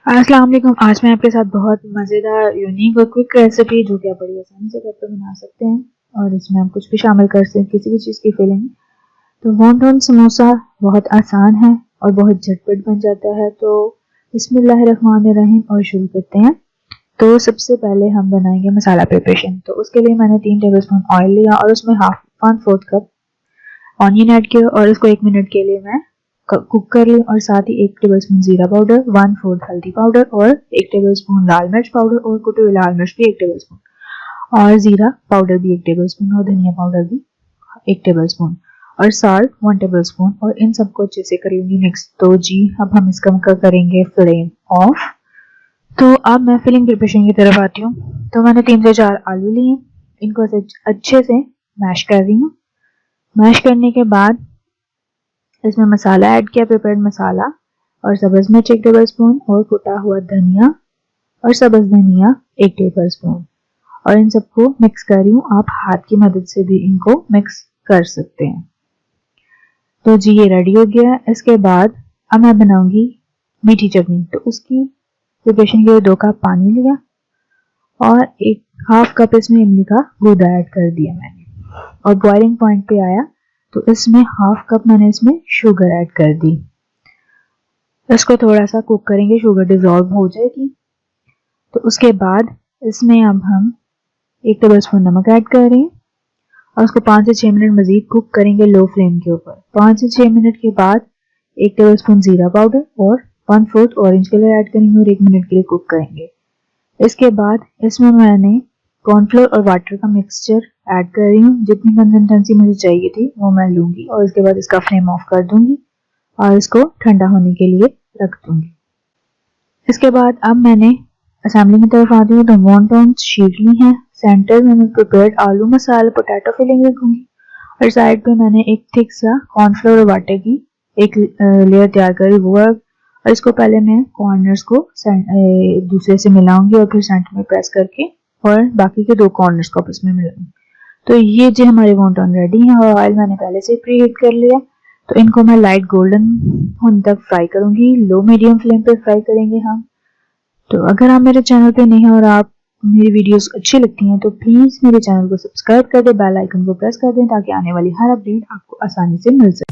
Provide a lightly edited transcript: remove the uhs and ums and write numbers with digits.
अस्सलाम वालेकुम। आज मैं आपके साथ बहुत मज़ेदार यूनिक और क्विक रेसिपी जो कि आप बड़ी आसानी से घर पर बना सकते हैं और इसमें हम कुछ भी शामिल कर सकते हैं, किसी भी चीज़ की फीलिंग। तो वॉन्टन समोसा बहुत आसान है और बहुत झटपट बन जाता है। तो बिस्मिल्लाहिर्रहमानिर्रहीम और शुरू करते हैं। तो सबसे पहले हम बनाएंगे मसाला प्रिपरेशन। तो उसके लिए मैंने 3 टेबलस्पून ऑयल लिया और उसमें 1/4 कप ऑनियन ऐड किया और इसको 1 मिनट के लिए मैं कुक कर ली और साथ ही 1 टेबलस्पून जीरा पाउडर, 1/4 हल्दी पाउडर और 1 टेबलस्पून लाल मिर्च पाउडर और कुटी हुई लाल मिर्च भी 1 टेबलस्पून और जीरा पाउडर भी 1 टेबलस्पून और धनिया पाउडर भी 1 टेबलस्पून और साल्ट 1 टेबलस्पून और इन सबको अच्छे से करूंगी मिक्स। तो जी अब हम इसका करेंगे फ्लेम ऑफ। तो अब मैं फिलिंग प्रिपरेशन की तरफ आती हूँ। तो मैंने 3 से 4 आलू लिए, इनको अच्छे से मैश कर रही हूँ। मैश करने के बाद इसमें मसाला ऐड किया, प्रिपेयर्ड मसाला और सब्ज मिर्च 1 टेबलस्पून और कुटा हुआ धनिया और सब्ज धनिया 1 टेबलस्पून और इन सबको मिक्स कर रही हूँ। आप हाथ की मदद से भी इनको मिक्स कर सकते हैं। तो जी ये रेडी हो गया। इसके बाद अब मैं बनाऊंगी मीठी चटनी। तो उसकी प्रिपरेशन के लिए 2 कप पानी लिया और 1/2 कप इसमें इमली का गूदा ऐड कर दिया मैंने और बॉइलिंग पॉइंट पे आया तो इसमें 1/2 कप मैंने इसमें शुगर ऐड कर दी। इसको थोड़ा सा कुक करेंगे, शुगर डिजॉल्व हो जाएगी। तो उसके बाद इसमें अब हम 1 टेबलस्पून नमक ऐड कर रहे हैं और उसको 5 से 6 मिनट मजीद कुक करेंगे लो फ्लेम के ऊपर। 5 से 6 मिनट के बाद 1 टेबलस्पून जीरा पाउडर और 1/4 ऑरेंज कलर ऐड करेंगे और 1 मिनट के लिए कुक करेंगे। इसके बाद इसमें मैंने कॉर्नफ्लोर और वाटर का मिक्सचर ऐड कर रही हूँ। जितनी कंसिस्टेंसी मुझे चाहिए थी वो मैं लूंगी और इसके बाद इसका फ्लेम ऑफ कर दूंगी और इसको ठंडा होने के लिए रख दूंगी। इसके बाद अब मैंने असेंबली की तरफ आती हूँ। तो वॉन्टन शीट ली है। सेंटर में मैं प्रिपेयर्ड आलू मसाला पोटैटो फिलिंग रखूंगी और साइड पे मैंने एक थिक सा कॉर्नफ्लोर और वाटर की एक लेयर तैयार करी वो और इसको पहले मैं कॉर्नर्स को एक दूसरे से मिलाऊंगी और फिर सेंटर में प्रेस करके और बाकी के 2 कॉर्नर्स को आपस में मिलाऊंगी। तो ये जो हमारे वॉन्टन रेडी है और ऑयल मैंने पहले से प्री हीट कर लिया। तो इनको मैं लाइट गोल्डन होने तक फ्राई करूंगी। लो मीडियम फ्लेम पे फ्राई करेंगे हम। तो अगर आप मेरे चैनल पे नहीं हैं और आप मेरी वीडियोस अच्छी लगती हैं तो प्लीज मेरे चैनल को सब्सक्राइब कर दें, बेल आइकन को प्रेस कर दें ताकि आने वाली हर अपडेट आपको आसानी से मिल सके।